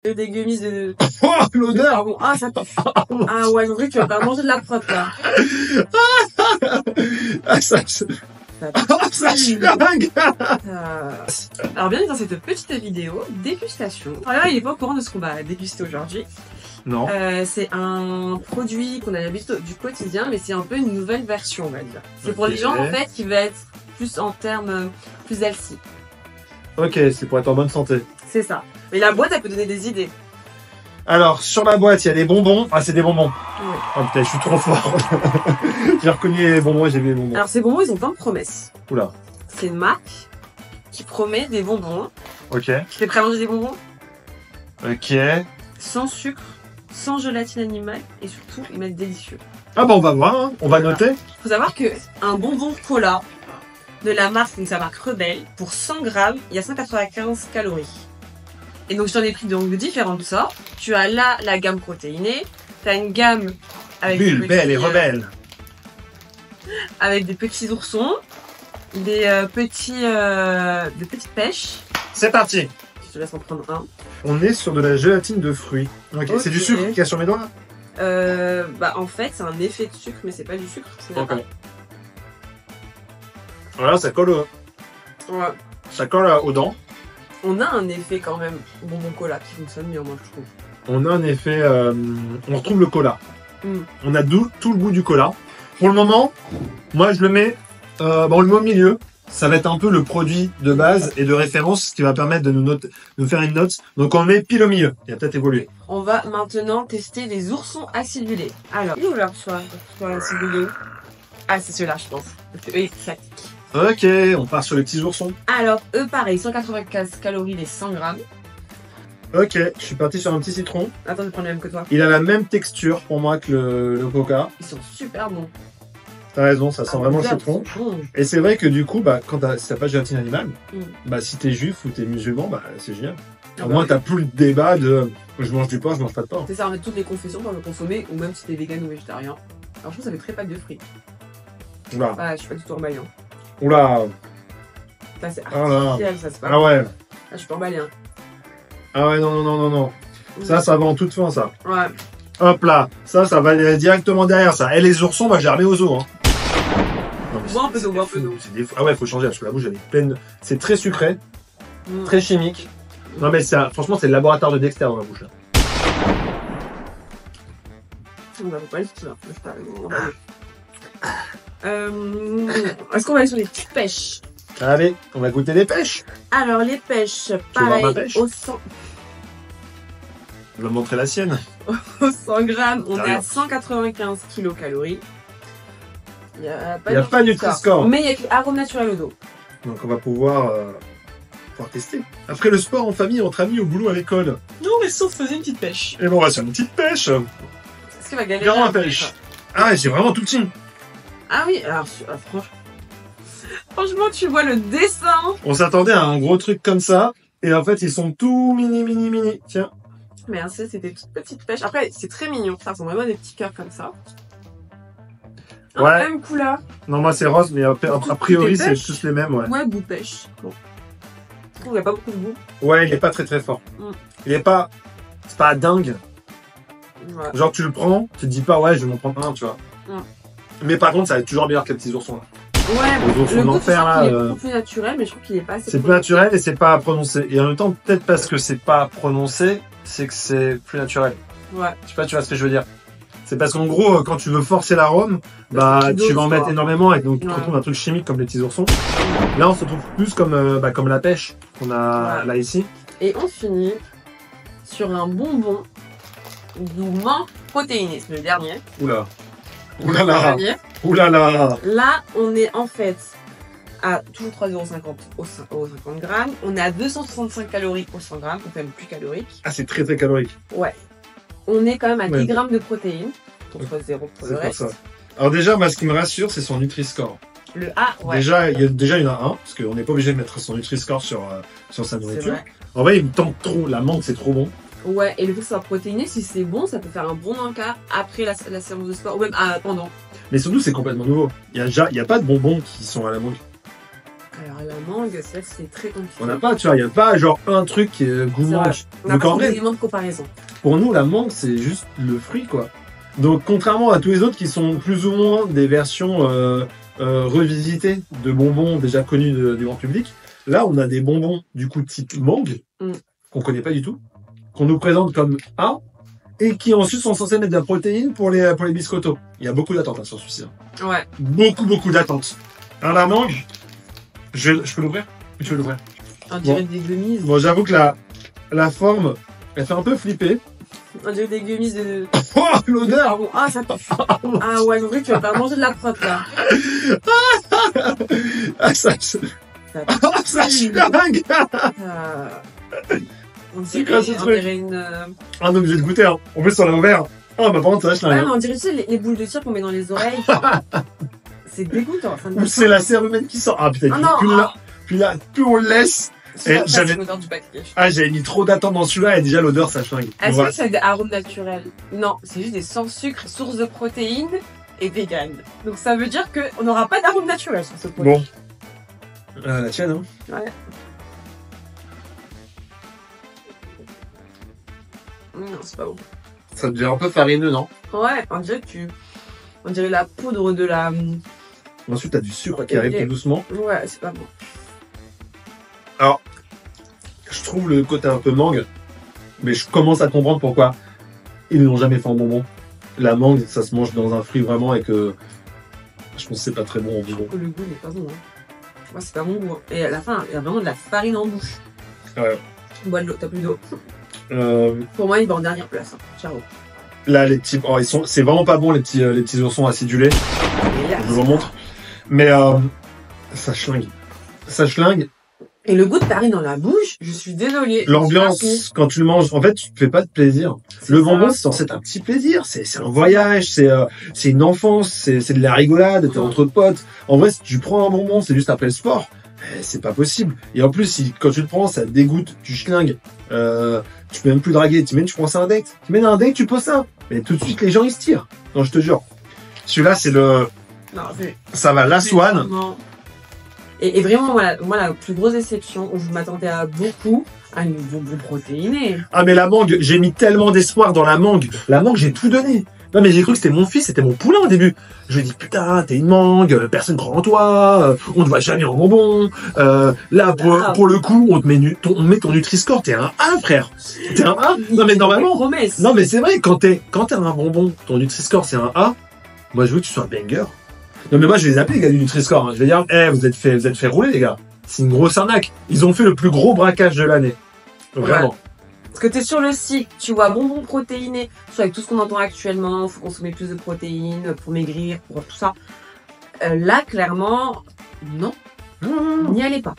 Des gummies de... Oh, l'odeur! Bon, ah, ça pue. Ah ouais, donc tu vas pas manger de la prot, là. Ah, ça dingue! Alors, bienvenue dans cette petite vidéo dégustation. Alors là, il est pas au courant de ce qu'on va déguster aujourd'hui. Non. C'est un produit qu'on a l'habitude du quotidien, mais c'est un peu une nouvelle version, on va dire. C'est pour les gens, en fait, qui veulent être plus en termes plus healthy. Ok, c'est pour être en bonne santé. C'est ça. Mais la boîte, elle peut donner des idées. Alors, sur la boîte, il y a des bonbons. Ah, c'est des bonbons. Ouais. Oh putain, je suis trop fort. J'ai reconnu les bonbons et j'ai vu les bonbons. Alors, ces bonbons, ils ont plein de promesses. Oula. C'est une marque qui promet des bonbons. Ok. Tu es prêt à manger des bonbons? Ok. Sans sucre, sans gelatine animale et surtout, ils mettent délicieux. Ah bah on va voir, hein. On va noter. Faut savoir que un bonbon cola de la marque, donc sa marque Rebelle, pour 100 grammes, il y a 195 calories. Et donc, je t'en ai pris donc de différentes sortes. Tu as là la gamme protéinée. Tu as une gamme avec Bulle, belle et rebelle. Avec des petits oursons, des petites pêches. C'est parti. Je te laisse en prendre un. On est sur de la gélatine de fruits. Ok. Ok. C'est du sucre qu'il y a sur mes doigts là? Bah en fait, c'est un effet de sucre, mais c'est pas du sucre. Ok. Voilà, ça colle, Ouais. ça colle aux dents. On a un effet quand même bonbon cola qui fonctionne bien, moi je trouve. On a un effet... on retrouve le cola. Mm. On a tout le goût du cola. Pour le moment, moi je le mets... on le met au milieu. Ça va être un peu le produit de base et de référence, ce qui va permettre de nous faire une note. Donc on le met pile au milieu. Il a peut-être évolué. On va maintenant tester les oursons acidulés. Alors, il est où leur choix acidulé? Ah, c'est ceux-là, je pense. Eux, ils fatiguent. Ok, on part sur les petits oursons. Alors, eux, pareil, 195 calories les 100 grammes. Ok, je suis parti sur un petit citron. Attends, je prends le même que toi. Il a la même texture pour moi que le coca. Ils sont super bons. T'as raison, ça sent vraiment le bien, citron. c'est bon. Et c'est vrai que du coup, bah, quand si t'as pas de gélatine animale, Mm. bah, si t'es juif ou t'es musulman, bah, c'est génial. Ah Au bah moins, oui. t'as plus le débat de je mange du porc, je mange pas de porc. C'est ça, en fait, toutes les confessions peuvent le consommer, ou même si t'es vegan ou végétarien. Alors, je trouve que ça fait très pâte de fruits. Oula, Ah, je suis pas du tout emballée. Hein. oula, Ça, c'est Ah là. artificiel, ça, c'est pas. ah ouais, Ah, je suis pas emballée. Hein. ah ouais, non. Ça va en toute fin, ça. Ouais. Hop là, ça va aller directement derrière ça. Et les oursons, bah, j'ai remis aux os, hein. Non, mais Bois un peu c'est d'eau, des bois un peu fous, d'eau. c'est des fous. Ah ouais, faut changer parce que la bouche elle est pleine. C'est très sucré, Mm. très chimique. Non mais franchement c'est le laboratoire de Dexter dans la bouche là. On va pas le tout là. Est-ce qu'on va aller sur les petites pêches? Allez, on va goûter les pêches. Alors, les pêches, veux voir ma pareil, pêche au 100 Je vais montrer la sienne. grammes, on est Derrière. à 195 kilocalories. Il n'y a Il n'y a pas de Nutri-Score. Mais il y a écrit arôme naturel au dos. Donc on va pouvoir tester. Après le sport en famille, entre amis, au boulot, à l'école. Non, mais sauf faisait une petite pêche. Et bon, on va sur une petite pêche. Est-ce qu'il va galérer? Garant à pêche. Ah, c'est vraiment tout petit. Ah oui, alors franchement, tu vois le dessin. On s'attendait à un gros truc comme ça. Et en fait, ils sont tout mini. Tiens. Mais c'est des toutes petites pêches. Après, c'est très mignon. Ça ressemble vraiment à des petits cœurs comme ça. Ouais. Même couleur. Non, moi c'est rose, mais a priori des c'est pêches. tous les mêmes, ouais. Ouais, goût pêche. Bon. Je trouve qu'il n'y a pas beaucoup de goût. Ouais, il est pas très fort. Mm. Il est pas... C'est pas dingue. Voilà. Genre tu le prends, tu te dis pas ouais je vais m'en prendre un, tu vois. Mm. Mais par contre ça va être toujours meilleur que les petits oursons là. Ouais, Les oursons le goût, d'enfer, il est là, beaucoup plus naturel, mais je trouve qu'il est pas assez. C'est plus naturel et c'est pas prononcé. Et en même temps peut-être parce que c'est pas prononcé, c'est que c'est plus naturel. Ouais. Je sais pas, tu vois ce que je veux dire. C'est parce qu'en gros quand tu veux forcer l'arôme, bah tu tu vas en doses, mettre quoi. énormément et donc tu te Ouais. retrouves un truc chimique comme les petits oursons. Là on se retrouve plus comme la pêche qu'on a Ouais. là ici. Et on finit sur un bonbon gourmand protéiné. C'est le dernier. Oula. Le Oulala. dernier. Oulala. Là, on est en fait à toujours 3,50 € au 50 grammes. On est à 265 calories au 100 grammes, donc quand même plus calorique. Ah c'est très calorique. Ouais. On est quand même à 10 Ouais. grammes de protéines, contre 0 pour le C'est pour reste. ça. Alors déjà, moi, ce qui me rassure, c'est son Nutri-Score. Le A, ouais. Déjà, il y en a un, parce qu'on n'est pas obligé de mettre son Nutri-Score sur sa c'est nourriture. vrai. En vrai, il me tente trop. La menthe, c'est trop bon. Ouais, et le fait que ça soit protéiné, si c'est bon, ça peut faire un bon encart après la séance de sport, ou même pendant. Mais surtout, c'est complètement nouveau. Il y a pas de bonbons qui sont à la menthe. Alors, à la mangue, c'est vrai que c'est très compliqué. On n'a pas, tu vois, il n'y a pas genre un truc qui est goût C'est vrai. mangue. On n'a Donc pas en vrai, d'éléments de comparaison. pour nous, la mangue, c'est juste le fruit, quoi. Donc, contrairement à tous les autres qui sont plus ou moins des versions revisitées de bonbons déjà connus du grand public, là, on a des bonbons, du coup, type mangue, qu'on connaît pas du tout, qu'on nous présente comme A, et qui ensuite sont censés mettre de la protéine pour les biscottos. Il y a beaucoup d'attentes sur celui-ci. Ouais. Beaucoup d'attentes. Alors, la mangue, je peux l'ouvrir? Tu veux l'ouvrir? On dirait des gummies. Bon, j'avoue que la forme, elle fait un peu flipper. On dirait des gummies de... Oh, l'odeur! Ah, ça pue. Ah ouais, en vrai, tu vas pas manger de la prot, là. Ah, ça schlingue! On C'est quoi ce truc? dirait une... Ah non, mais j'ai le goûter. Hein. En plus, on l'a ouvert. Ah, bah, par contre, ça schlingue. Ouais, mais on dirait, tu sais, les boules de cire qu'on met dans les oreilles. C'est dégoûtant. Ça Ou c'est la cérumen qui sort. Ah, putain, puis là, plus on le laisse. C'est j'avais- l'odeur du package. Ah, j'avais mis trop d'attente dans celui-là et déjà l'odeur, ça schlingue. Est-ce Voilà. que c'est des arômes naturels? Non, c'est juste des sans sucre, source de protéines et vegan. Donc ça veut dire qu'on n'aura pas d'arômes naturels sur ce produit. Bon. La tienne, hein? Ouais. Non, c'est pas bon. Ça devient un peu farineux, non? Ouais, on dirait la poudre de la... Ensuite, t'as du sucre qui arrive tout doucement. Ouais, c'est pas bon. Alors, je trouve le côté un peu mangue, mais je commence à comprendre pourquoi ils n'ont jamais fait en bonbon. La mangue, ça se mange dans un fruit vraiment et que je pense que c'est pas très bon en bonbon. Le goût n'est pas bon. Hein. Moi, c'est pas mon goût. Hein. Et à la fin, il y a vraiment de la farine en bouche. Ouais. Bois de l'eau, t'as plus d'eau. Euh, Pour moi, il va en dernière place. Hein. Ciao. là, les petits, oh, c'est vraiment pas bon les petits oursons acidulés. Je vous montre. Mais ça schlingue. Ça schlingue. Et le goût de farine dans la bouche, je suis désolée. L'ambiance, quand tu le manges, en fait, tu te fais pas de plaisir. Le bonbon, c'est censé être un petit plaisir. C'est un voyage, c'est une enfance, c'est de la rigolade, t'es entre potes. En vrai, si tu prends un bonbon, c'est juste après le sport. C'est pas possible. Et en plus, quand tu le prends, ça te dégoûte, tu schlingues. Tu peux même plus draguer. Tu prends ça à un date. Tu mets un date, tu poses ça. Mais tout de suite, les gens, ils se tirent. Non, je te jure. Celui-là, c'est le... Non, Ça va, la Swan. Et vraiment, voilà, moi, la plus grosse déception, où je m'attendais à beaucoup, à une bonbon protéinée. Ah, mais la mangue, j'ai mis tellement d'espoir dans la mangue. La mangue, j'ai tout donné. Non, mais j'ai cru que c'était mon fils, c'était mon poulain au début. Je lui ai dit, putain, t'es une mangue, personne croit en toi, on te voit jamais en bonbon. Là, pour le coup, on met ton Nutri-Score, t'es un A, frère. T'es un A. Non, mais normalement. Promesse. Non, mais c'est vrai, quand t'as un bonbon, ton Nutri-Score, c'est un A. Moi, je veux que tu sois un banger. Non, mais moi, je vais les appeler, les gars du Nutri-Score. Hein. Je vais dire, vous êtes fait rouler, les gars. C'est une grosse arnaque. Ils ont fait le plus gros braquage de l'année. Vraiment. Ouais. Parce que t'es sur le site, tu vois bonbons protéinés, soit avec tout ce qu'on entend actuellement, faut consommer plus de protéines pour maigrir, pour tout ça. Là, clairement, non. N'y allez pas.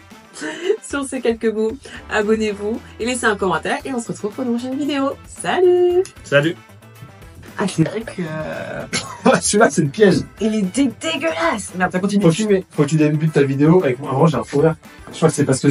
Sur ces quelques mots, abonnez-vous et laissez un commentaire et on se retrouve pour une prochaine vidéo. Salut! Salut. Ah, c'est vrai que... Celui-là, c'est le piège. Il est dégueulasse! Merde, t'as continué. Faut que tu débutes ta vidéo avec moi. Avant, j'ai un fou rire. Je crois que c'est parce que